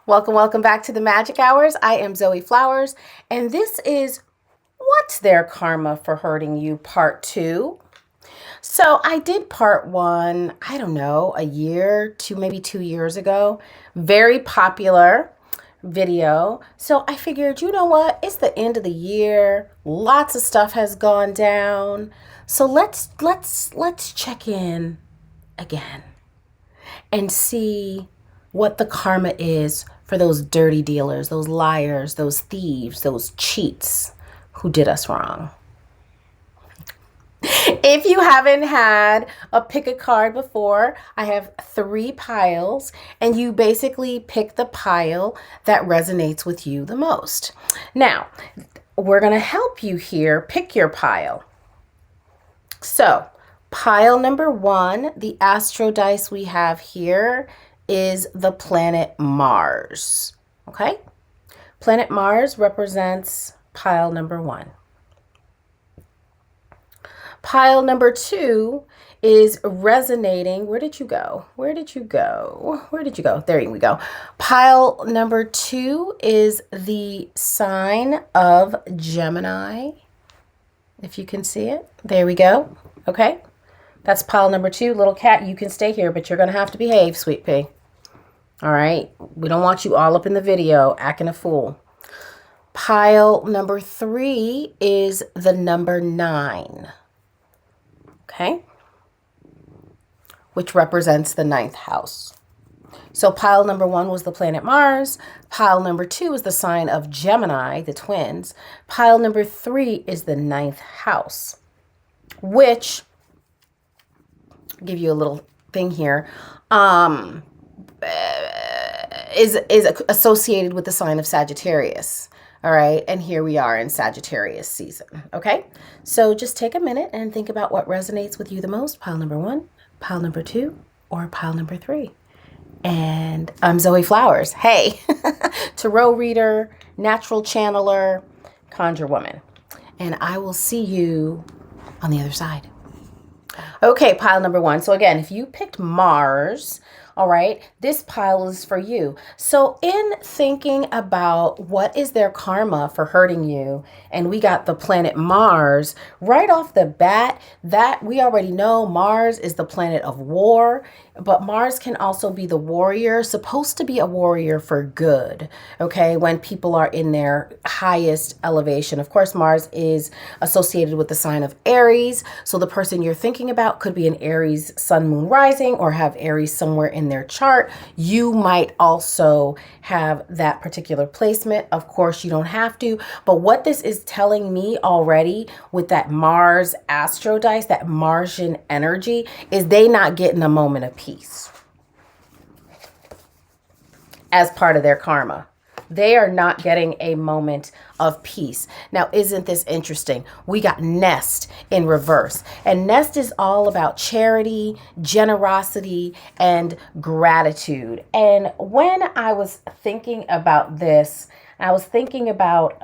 Welcome back to the Magic Hours. I am Zoe Flowers, and this is What's Their Karma for Hurting You, Part 2. So I did Part 1, I don't know, a year, maybe 2 years ago. Very popular video. So I figured, you know what? It's the end of the year. Lots of stuff has gone down. So let's check in again and see what the karma is for those dirty dealers, those liars, those thieves, those cheats who did us wrong. If you haven't had a pick a card before, I have 3 piles, and you basically pick the pile that resonates with you the most. Now, we're going to help you here pick your pile. So, pile number 1, the astro dice we have here is the planet Mars. Okay? Planet Mars represents pile number 1. Pile number 2 is resonating. Where did you go? Where did you go? There we go. Pile number 2 is the sign of Gemini. If you can see it. There we go. Okay? That's pile number 2. Little cat, you can stay here, but you're going to have to behave, sweet pea. All right? We don't want you all up in the video acting a fool. Pile number 3 is the number 9. Okay? Which represents the 9th house. So pile number 1 was the planet Mars. Pile number 2 is the sign of Gemini, the twins. Pile number 3 is the 9th house, which, I'll give you a little thing here, is associated with the sign of Sagittarius. All right, and here we are in Sagittarius season, okay? So just take a minute and think about what resonates with you the most, pile number 1, pile number 2, or pile number 3. And I'm Zoe Flowers. Hey, tarot reader, natural channeler, conjure woman. And I will see you on the other side. Okay, pile number 1. So again, if you picked Mars, all right, this pile is for you. So in thinking about what is their karma for hurting you, and we got the planet Mars, right off the bat, that we already know Mars is the planet of war, but Mars can also be the warrior, supposed to be a warrior for good, okay, when people are in their highest elevation. Of course, Mars is associated with the sign of Aries, so the person you're thinking about could be an Aries sun, moon, rising, or have Aries somewhere in their chart. You might also have that particular placement. Of course, you don't have to, but what this is telling me already with that Mars astro dice, that Martian energy, is they not getting a moment of peace as part of their karma. They are not getting a moment of peace. Now, isn't this interesting? We got Nest in reverse. And Nest is all about charity, generosity, and gratitude. And when I was thinking about this, I was thinking about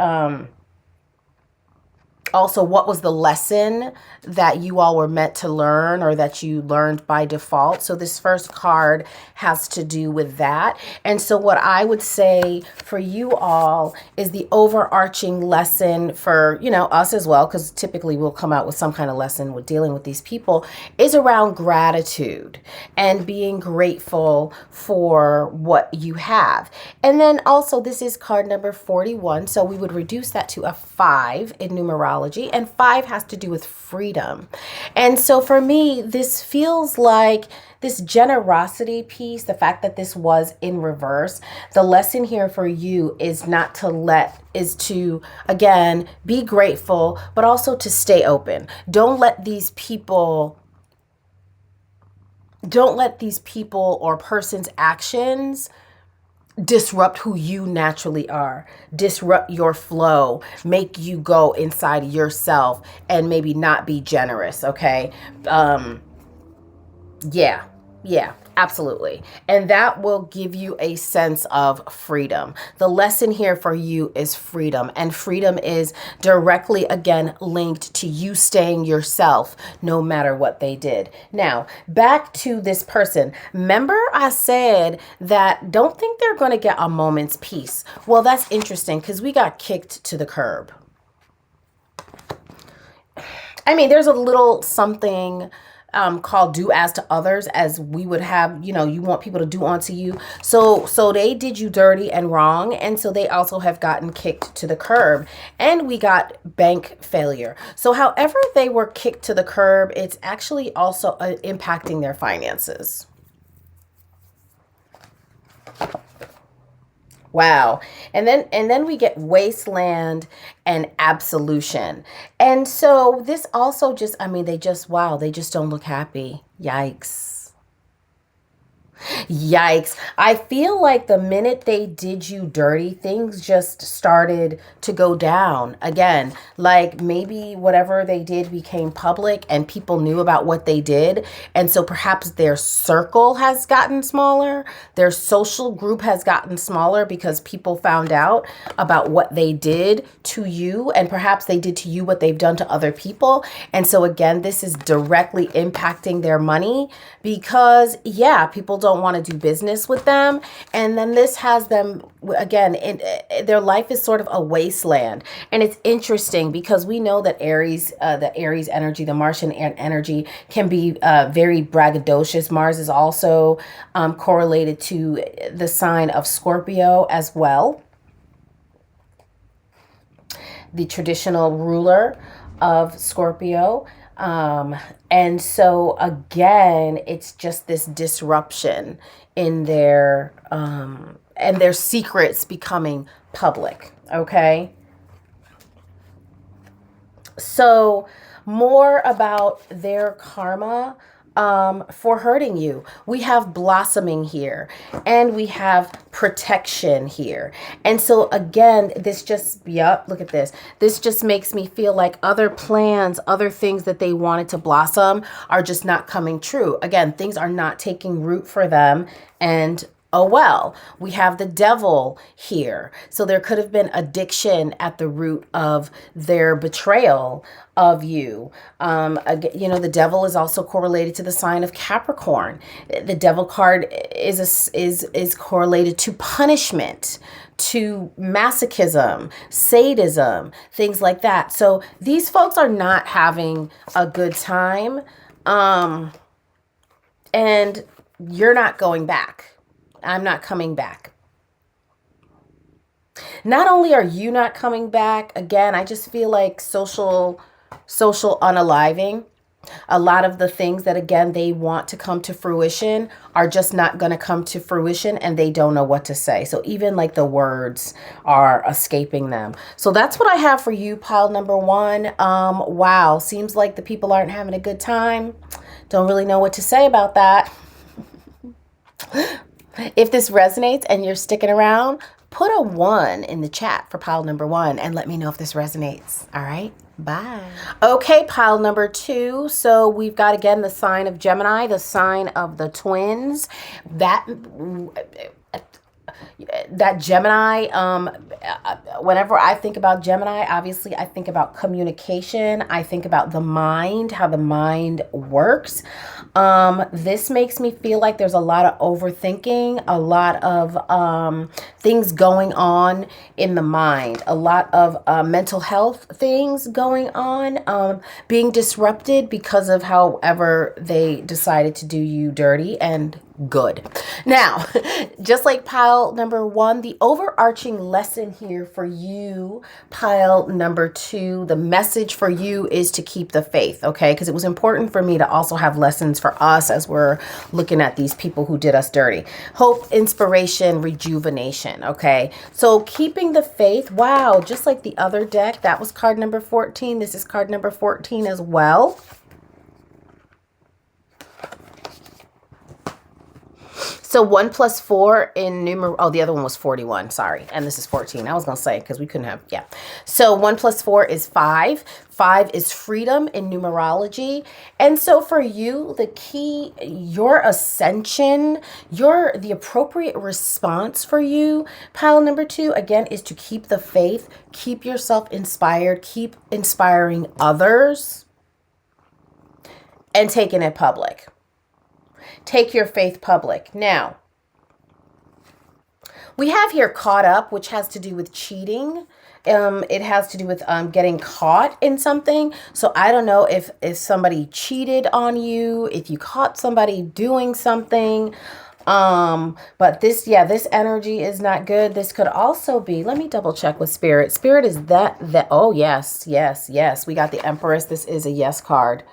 also what was the lesson that you all were meant to learn, or that you learned by default. So this first card has to do with that. And so what I would say for you all is the overarching lesson for, you know, us as well, because typically we'll come out with some kind of lesson with dealing with these people, is around gratitude and being grateful for what you have. And then also this is card number 41. So we would reduce that to a 5 in numerology. And 5 has to do with freedom. And so for me, this feels like this generosity piece, the fact that this was in reverse, the lesson here for you is not to again, be grateful, but also to stay open. Don't let these people or person's actions disrupt who you naturally are, disrupt your flow, make you go inside yourself and maybe not be generous, okay? Yeah. Yeah, absolutely. And that will give you a sense of freedom. The lesson here for you is freedom. And freedom is directly, again, linked to you staying yourself no matter what they did. Now, back to this person. Remember, I said that don't think they're going to get a moment's peace. Well, that's interesting because we got kicked to the curb. I mean, there's a little something called do as to others, as we would have, you want people to do unto you. So they did you dirty and wrong. And so they also have gotten kicked to the curb, and we got bank failure. So however they were kicked to the curb, it's actually also impacting their finances. Wow. And then we get wasteland and absolution. And so this also just, I mean, wow, they just don't look happy. Yikes. Yikes. I feel like the minute they did you dirty, things just started to go down again. Like maybe whatever they did became public and people knew about what they did. And so perhaps their circle has gotten smaller. Their social group has gotten smaller because people found out about what they did to you. And perhaps they did to you what they've done to other people. And so again, this is directly impacting their money because, yeah, people don't want to do business with them. And then this has them, again, their life is sort of a wasteland. And it's interesting because we know that the Aries energy, the Martian energy can be very braggadocious. Mars is also correlated to the sign of Scorpio as well, the traditional ruler of Scorpio. And so again, it's just this disruption in and their secrets becoming public. Okay. So more about their karma for hurting you. We have blossoming here, and we have protection here. And so again, this just, yep, look at this. This just makes me feel like other plans, other things that they wanted to blossom are just not coming true. Again, things are not taking root for them. And oh, well, we have the devil here. So there could have been addiction at the root of their betrayal of you. The devil is also correlated to the sign of Capricorn. The devil card is correlated to punishment, to masochism, sadism, things like that. So these folks are not having a good time. And you're not going back. I'm not coming back. Not only are you not coming back, again, I just feel like social unaliving. A lot of the things that, again, they want to come to fruition are just not going to come to fruition, and they don't know what to say. So even like the words are escaping them. So that's what I have for you, pile number one. Wow. Seems like the people aren't having a good time. Don't really know what to say about that. If this resonates and you're sticking around, put a 1 in the chat for pile number 1 and let me know if this resonates. All right. Bye. Okay, pile number 2. So we've got, again, the sign of Gemini, the sign of the twins. That Gemini, whenever I think about Gemini, obviously I think about communication. I think about the mind, how the mind works. This makes me feel like there's a lot of overthinking, a lot of things going on in the mind, a lot of mental health things going on, being disrupted because of however they decided to do you dirty and good. Now, just like pile number 1, the overarching lesson here for you, pile number 2, the message for you is to keep the faith, okay? Because it was important for me to also have lessons for us as we're looking at these people who did us dirty. Hope, inspiration, rejuvenation, okay? So keeping the faith, wow, just like the other deck, that was card number 14. This is card number 14 as well. So 1 plus 4 in numer, oh, the other one was 41, sorry. And this is 14. I was going to say, because we couldn't have, yeah. So 1 plus 4 is 5. 5 is freedom in numerology. And so for you, the key, your ascension, the appropriate response for you, pile number 2, again, is to keep the faith, keep yourself inspired, keep inspiring others, and taking it public. Take your faith public. Now, we have here caught up, which has to do with cheating. It has to do with getting caught in something. So I don't know if somebody cheated on you, if you caught somebody doing something. But this energy is not good. This could also be, let me double check with Spirit. Spirit is that, oh, yes. We got the Empress. This is a yes card.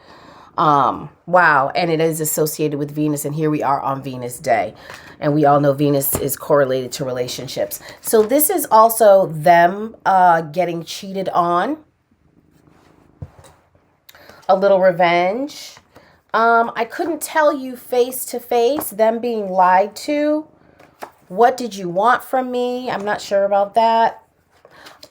Wow. And it is associated with Venus. And here we are on Venus Day. And we all know Venus is correlated to relationships. So this is also them getting cheated on. A little revenge. I couldn't tell you face to face, them being lied to. What did you want from me? I'm not sure about that.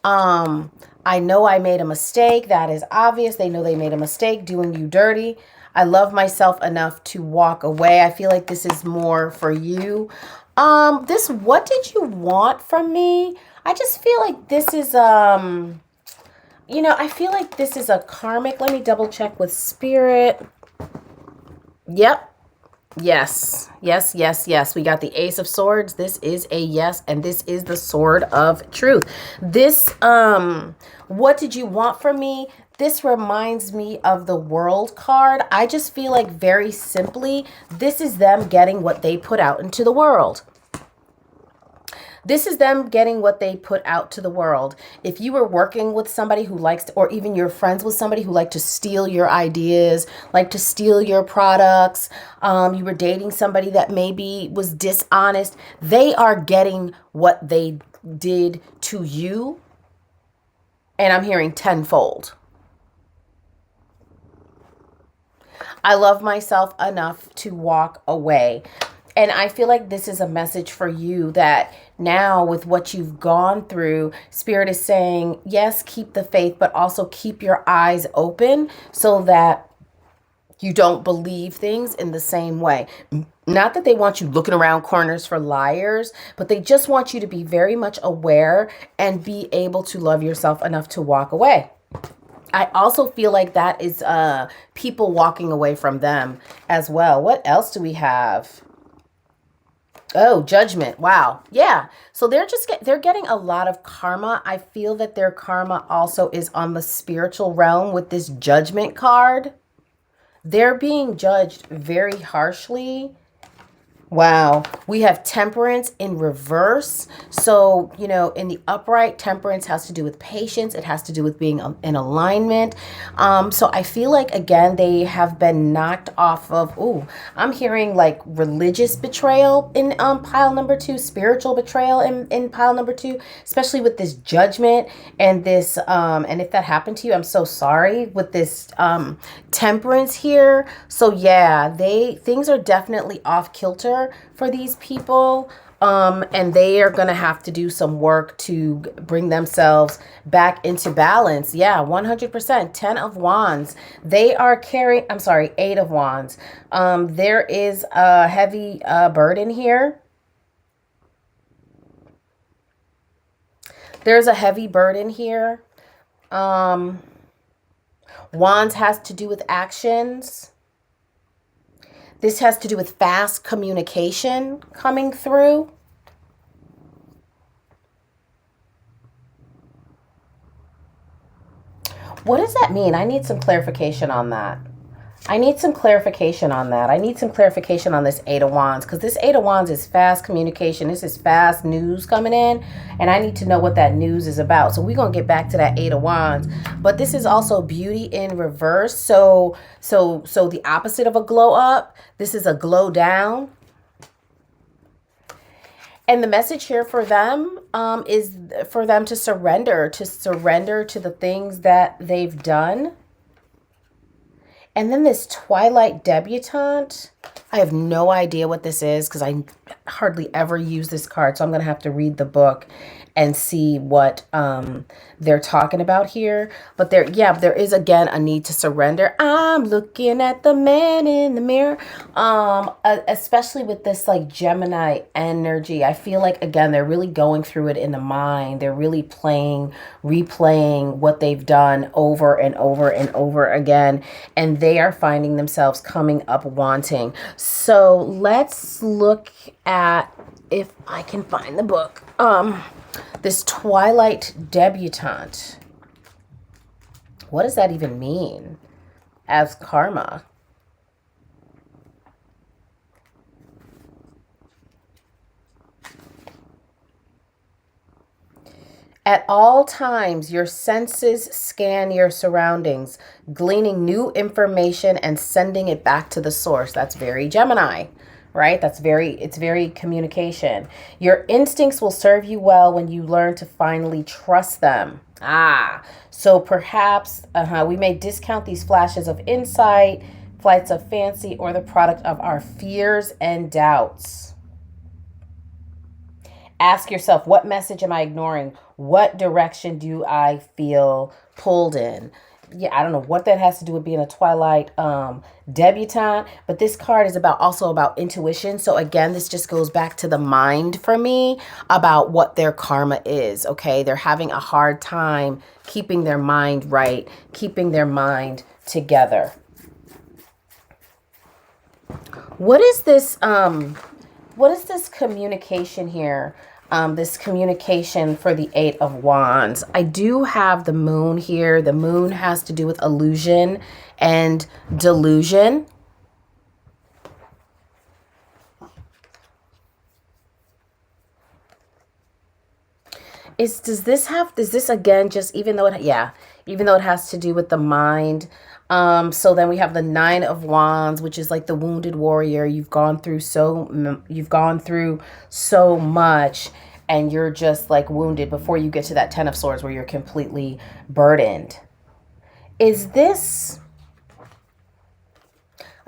I know I made a mistake. That is obvious. They know they made a mistake doing you dirty. I love myself enough to walk away. I feel like this is more for you. What did you want from me? I just feel like this is, I feel like this is a karmic. Let me double check with Spirit. Yep. Yes. We got the Ace of Swords. This is a yes, and this is the Sword of Truth. This, what did you want from me? This reminds me of the World card. I just feel like very simply, this is them getting what they put out into the world. This is them getting what they put out to the world. If you were working with somebody who likes to, or even you're friends with somebody who like to steal your ideas, like to steal your products, you were dating somebody that maybe was dishonest, they are getting what they did to you. And I'm hearing tenfold. I love myself enough to walk away. And I feel like this is a message for you that now with what you've gone through, Spirit is saying, yes, keep the faith, but also keep your eyes open so that you don't believe things in the same way. Not that they want you looking around corners for liars, but they just want you to be very much aware and be able to love yourself enough to walk away. I also feel like that is people walking away from them as well. What else do we have? Oh, judgment. Wow. Yeah. So they're getting a lot of karma. I feel that their karma also is on the spiritual realm with this judgment card. They're being judged very harshly. Wow. We have temperance in reverse. So, in the upright, temperance has to do with patience. It has to do with being in alignment. So I feel like, again, they have been knocked off of, I'm hearing like religious betrayal in pile number 2, spiritual betrayal in pile number 2, especially with this judgment and this, and if that happened to you, I'm so sorry, with this temperance here. So yeah, things are definitely off kilter for these people, and they are going to have to do some work to bring themselves back into balance. Yeah, 100%. 10 of Wands. They are carrying, 8 of Wands. There is a heavy burden here. There's a heavy burden here. Wands has to do with actions. This has to do with fast communication coming through. What does that mean? I need some clarification on that. I need some clarification on this 8 of Wands, because this 8 of Wands is fast communication. This is fast news coming in, and I need to know what that news is about. So we're going to get back to that 8 of Wands. But this is also beauty in reverse. So the opposite of a glow up. This is a glow down. And the message here for them is for them to surrender to the things that they've done. And then this Twilight Debutante. I have no idea what this is because I hardly ever use this card. So I'm going to have to read the book and see what they're talking about here. But there is, again, a need to surrender. I'm looking at the man in the mirror. Especially with this like Gemini energy. I feel like, again, they're really going through it in the mind. They're really replaying what they've done over and over and over again. And they are finding themselves coming up wanting. So let's look at, if I can find the book, this Twilight Debutante. What does that even mean as karma? At all times, your senses scan your surroundings, gleaning new information and sending it back to the source. That's very Gemini, right? It's very communication. Your instincts will serve you well when you learn to finally trust them. So perhaps we may discount these flashes of insight, flights of fancy, or the product of our fears and doubts. Ask yourself, what message am I ignoring? What direction do I feel pulled in? Yeah, I don't know what that has to do with being a Twilight debutante, but this card is also about intuition. So again, this just goes back to the mind for me about what their karma is, okay? They're having a hard time keeping their mind right, keeping their mind together. What is this communication here? This communication for the Eight of Wands. I do have the moon here. The moon has to do with illusion and delusion. Does this again, just even though it has to do with the mind. So then we have the Nine of Wands, which is like the wounded warrior. You've gone through so much, and you're just like wounded before you get to that Ten of Swords where you're completely burdened.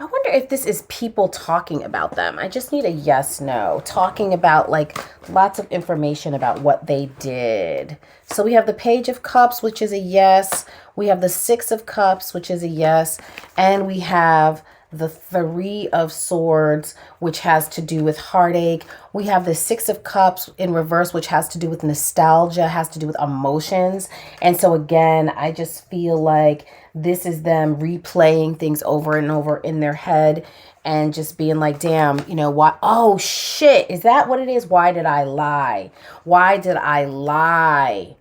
I wonder if this is people talking about them. I just need a yes, no. Talking about like lots of information about what they did. So we have the Page of Cups, which is a yes. We have the Six of Cups, which is a yes. And we have the Three of Swords, which has to do with heartache. We have the Six of Cups in reverse, which has to do with nostalgia, has to do with emotions. And so again, I just feel like this is them replaying things over and over in their head and just being like, damn, why? Oh, shit. Is that what it is? Why did I lie? Why did I lie?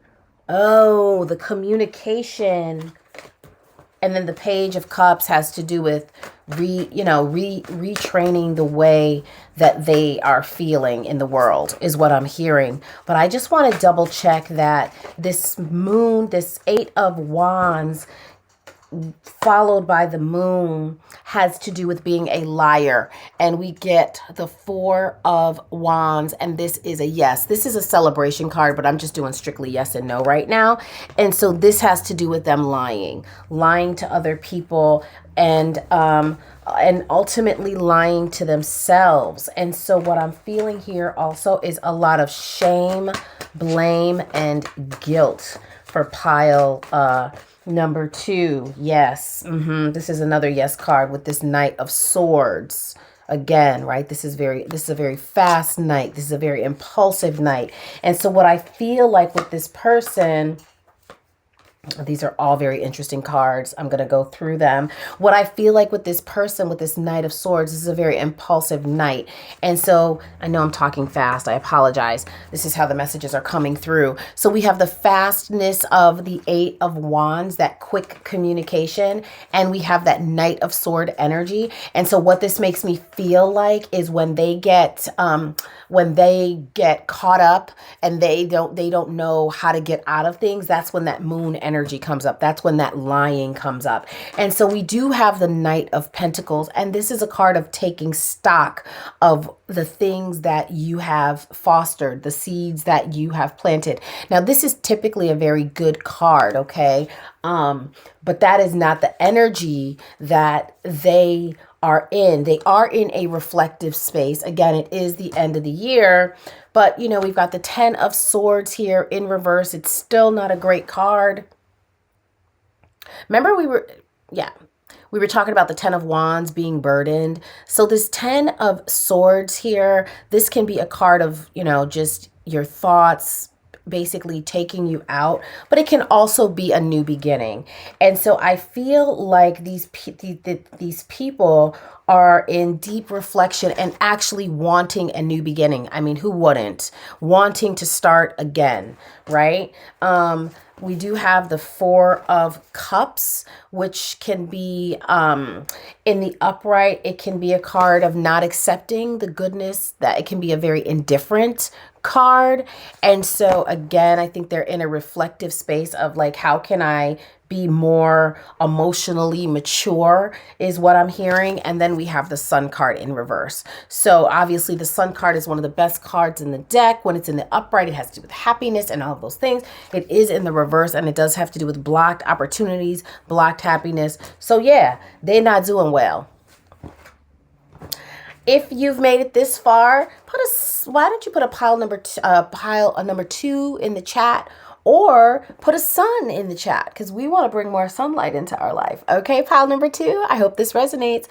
Oh, the communication. And then the Page of Cups has to do with retraining the way that they are feeling in the world is what I'm hearing. But I just want to double check that this moon, this Eight of Wands, followed by the moon, has to do with being a liar. And we get the Four of Wands, and this is a yes. This is a celebration card, but I'm just doing strictly yes and no right now. And so this has to do with them lying to other people, and ultimately lying to themselves. And so what I'm feeling here also is a lot of shame, blame, and guilt for pile number 2. Yes. This is another yes card with this Knight of Swords. Again, right? This is a very fast night. This is a very impulsive night. And so what I feel like with this person, these are all very interesting cards. I'm going to go through them. What I feel like with this person, with this Knight of Swords, this is a very impulsive night. And so I know I'm talking fast. I apologize. This is how the messages are coming through. So we have the fastness of the Eight of Wands, that quick communication, and we have that Knight of Sword energy. And so what this makes me feel like is when they get caught up and they don't know how to get out of things, that's when that moon energy energy comes up. That's when that lying comes up. And so we do have the Knight of Pentacles, and this is a card of taking stock of the things that you have fostered, the seeds that you have planted. Now, this is typically a very good card, okay? But that is not the energy that they are in. They are in a reflective space. Again, it is the end of the year, but you know, we've got the 10 of Swords here in reverse. It's still not a great card. Remember we were talking about the 10 of Wands being burdened. So this 10 of Swords here, this can be a card of, you know, just your thoughts basically taking you out, but it can also be a new beginning. And so I feel like these people are in deep reflection and actually wanting a new beginning. I mean, who wouldn't? Wanting to start again, right? We do have the 4 of Cups, which can be in the upright. It can be a card of not accepting the goodness, that it can be a very indifferent card. And so again, I think they're in a reflective space of like, how can I be more emotionally mature is what I'm hearing. And then we have the Sun card in reverse. So obviously the Sun card is one of the best cards in the deck. When it's in the upright, it has to do with happiness and all of those things. It is in the reverse, and it does have to do with blocked opportunities, blocked happiness. So yeah, they're not doing well. If you've made it this far, why don't you put a pile number 2 in the chat, or put a sun in the chat, because we want to bring more sunlight into our life. Okay, pile number 2, I hope this resonates.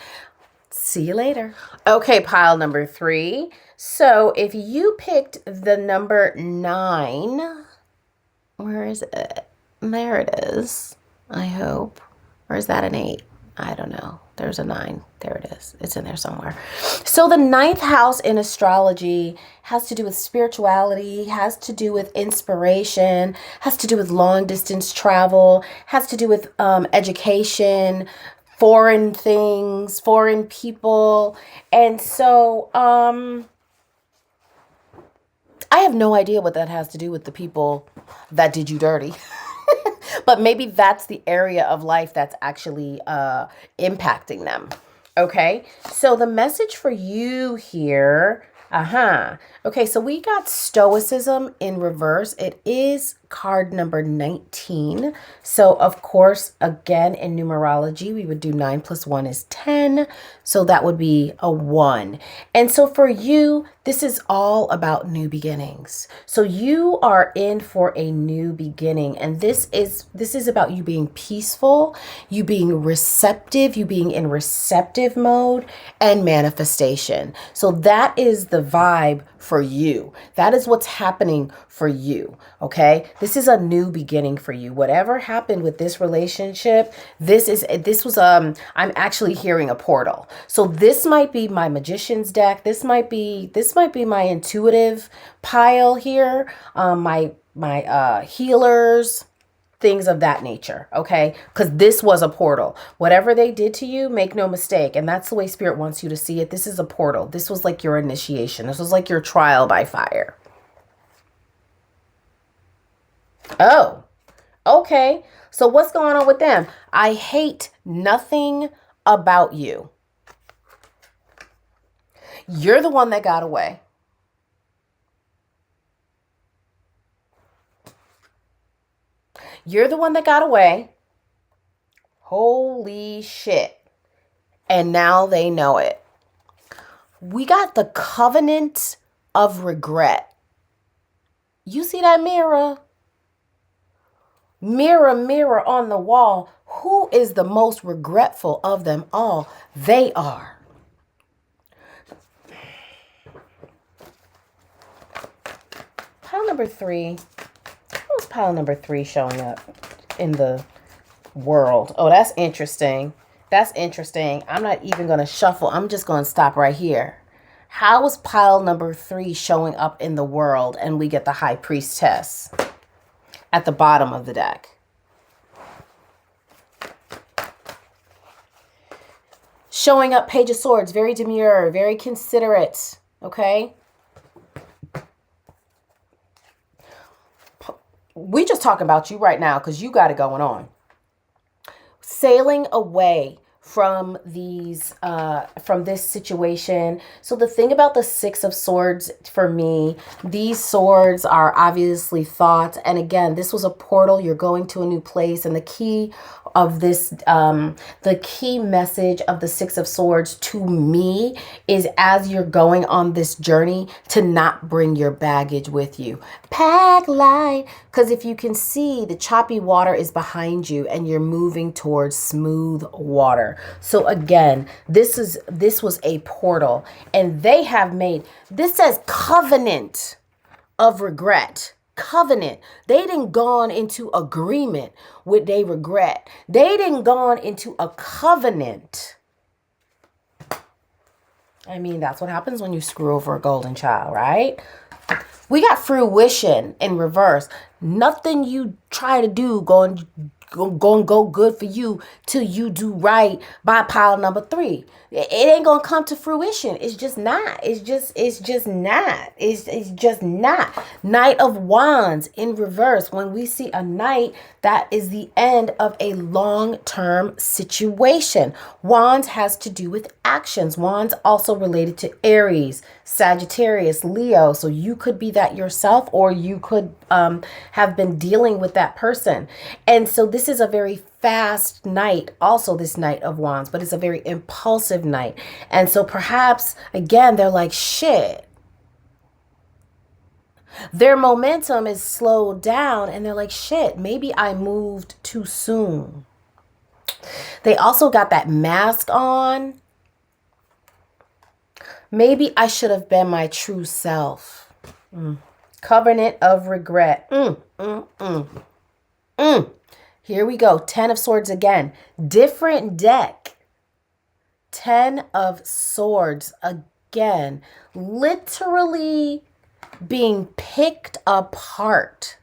See you later. Okay, pile number 3. So if you picked the number 9, where is it? There it is, I hope. Or is that an 8? I don't know. There's a 9. There it is. It's in there somewhere. So the 9th house in astrology has to do with spirituality, has to do with inspiration, has to do with long distance travel, has to do with education, foreign things, foreign people. And so I have no idea what that has to do with the people that did you dirty. But maybe that's the area of life that's actually impacting them. Okay, so the message for you here. Okay, so we got Stoicism in reverse. It is card number 19. So of course, again, in numerology, we would do 9 plus 1 is 10. So that would be a 1. And so for you, this is all about new beginnings. So you are in for a new beginning. And this is about you being peaceful, you being receptive, you being in receptive mode, and manifestation. So that is the vibe for you. That is what's happening for you. Okay. This is a new beginning for you. Whatever happened with this relationship, I'm actually hearing a portal. So this might be my magician's deck. This might be my intuitive pile here. My healers, things of that nature. Okay. Because this was a portal. Whatever they did to you, make no mistake. And that's the way Spirit wants you to see it. This is a portal. This was like your initiation. This was like your trial by fire. Oh, okay. So what's going on with them? I hate nothing about you. You're the one that got away. You're the one that got away. Holy shit. And now they know it. We got the covenant of regret. You see that mirror? Mirror, mirror on the wall, who is the most regretful of them all? They are. Pile number 3. Who's pile number 3 showing up in the world? Oh, that's interesting. That's interesting. I'm not even going to shuffle. I'm just going to stop right here. How is pile number 3 showing up in the world? And we get the High Priestess at the bottom of the deck. Showing up Page of Swords, very demure, very considerate, okay? we just talking about you right now because you got it going on. Sailing away from this situation. So the thing about the Six of Swords for me, these swords are obviously thoughts. And again, this was a portal. You're going to a new place. And the key of this, the key message of the Six of Swords to me is, as you're going on this journey, to not bring your baggage with you. Pack light. Because if you can see, the choppy water is behind you and you're moving towards smooth water. So again, this was a portal, and they have made, this says covenant of regret. Covenant. They didn't gone into agreement with they regret. They didn't gone into a covenant. I mean, that's what happens when you screw over a golden child, right? We got fruition in reverse. Nothing you try to do going go good for you till you do right by pile number 3. It ain't gonna come to fruition. It's just not. It's just not. Knight of Wands in reverse. When we see a knight, that is the end of a long-term situation. Wands has to do with actions. Wands also related to Aries, Sagittarius, Leo. So you could be that yourself, or you could have been dealing with that person. And so this is a very fast night, also this Knight of Wands, but it's a very impulsive night. And so perhaps, again, they're like, shit. Their momentum is slowed down and they're like, shit, maybe I moved too soon. They also got that mask on. Maybe I should have been my true self. Covenant of regret. Here we go. 10 of Swords again. Different deck. 10 of Swords again. Literally being picked apart.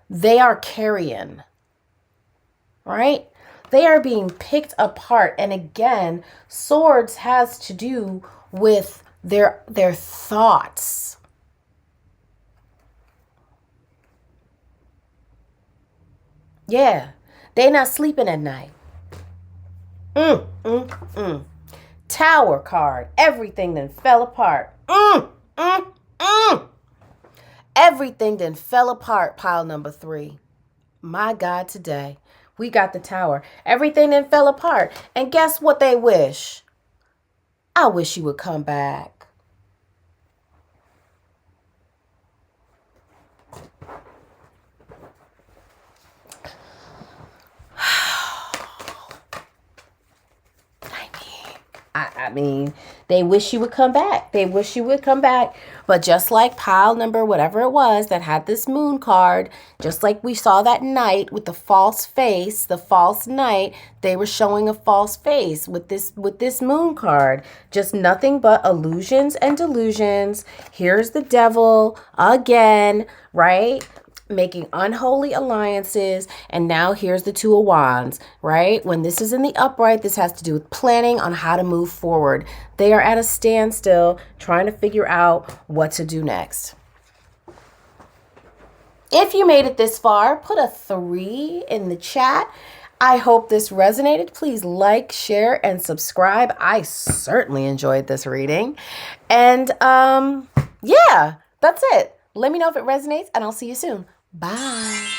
They are carrion. Right? They are being picked apart. And again, Swords has to do with their thoughts. Yeah, they not sleeping at night. Tower card. Everything then fell apart. Everything then fell apart, pile number 3. My God, today we got the Tower. Everything then fell apart. And guess what they wish? I wish you would come back. I mean, they wish you would come back. They wish you would come back. But just like pile number, whatever it was that had this moon card, just like we saw that knight with the false face, the false knight, they were showing a false face with this moon card. Just nothing but illusions and delusions. Here's the devil again, right? Making unholy alliances. And now here's the Two of Wands, right? When this is in the upright, this has to do with planning on how to move forward. They are at a standstill trying to figure out what to do next. If you made it this far, put a 3 in the chat. I hope this resonated. Please like, share, and subscribe. I certainly enjoyed this reading. And yeah, that's it. Let me know if it resonates, and I'll see you soon. Bye.